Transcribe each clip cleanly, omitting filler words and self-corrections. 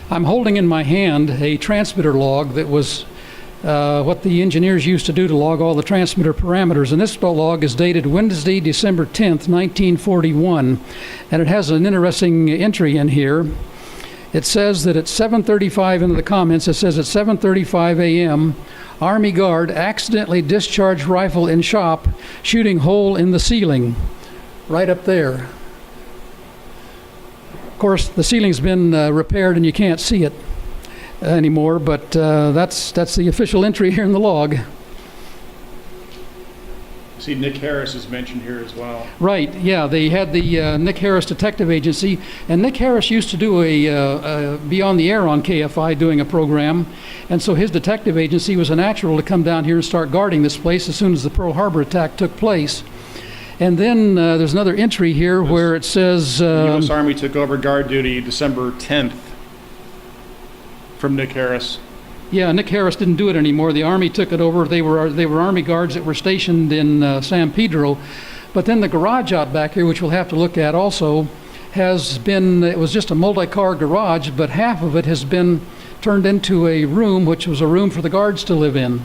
I'm holding in my hand a transmitter log that was what the engineers used to do to log all the transmitter parameters. And this log is dated Wednesday, December 10th, 1941. And it has an interesting entry in here. It says that at 7:35, into the comments, it says at 7:35 a.m., Army guard accidentally discharged rifle in shop, shooting hole in the ceiling. Right up there. Of course, the ceiling's been repaired and you can't see it anymore, but that's the official entry here in the log. See, Nick Harris is mentioned here as well. Right, yeah, they had the Nick Harris Detective Agency, and Nick Harris used to do be on the air on KFI doing a program, and so his detective agency was a natural to come down here and start guarding this place as soon as the Pearl Harbor attack took place. And then there's another entry here where it says... the U.S. Army took over guard duty December 10th from Nick Harris. Yeah, Nick Harris didn't do it anymore. The Army took it over. They were Army guards that were stationed in San Pedro. But then the garage out back here, which we'll have to look at also, it was just a multi-car garage, but half of it has been turned into a room, which was a room for the guards to live in.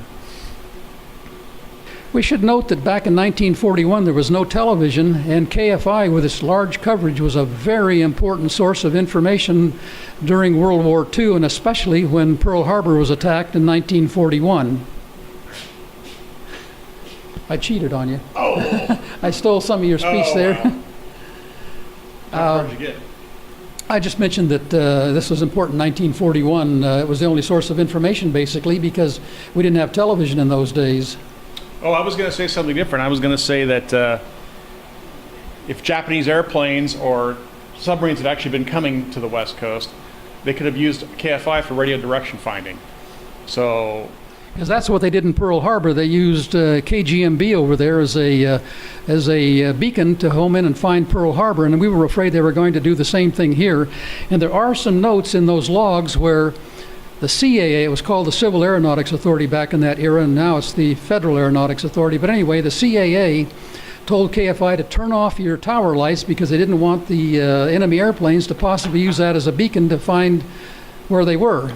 We should note that back in 1941 there was no television, and KFI with its large coverage was a very important source of information during World War II, and especially when Pearl Harbor was attacked in 1941. I cheated on you. Oh! I stole some of your speech there. Wow. How far did you get? I just mentioned that this was important in 1941. It was the only source of information, basically, because we didn't have television in those days. Oh, I was going to say something different. I was going to say that if Japanese airplanes or submarines had actually been coming to the West Coast, they could have used KFI for radio direction finding. So, because that's what they did in Pearl Harbor. They used KGMB over there as a beacon to home in and find Pearl Harbor, and we were afraid they were going to do the same thing here. And there are some notes in those logs where the CAA, it was called the Civil Aeronautics Authority back in that era, and now it's the Federal Aeronautics Authority. But anyway, the CAA told KFI to turn off your tower lights because they didn't want the enemy airplanes to possibly use that as a beacon to find where they were.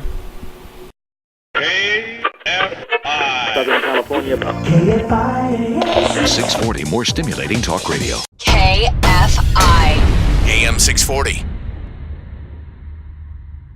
KFI. Southern California. KFI. 640, more stimulating talk radio. KFI. AM 640.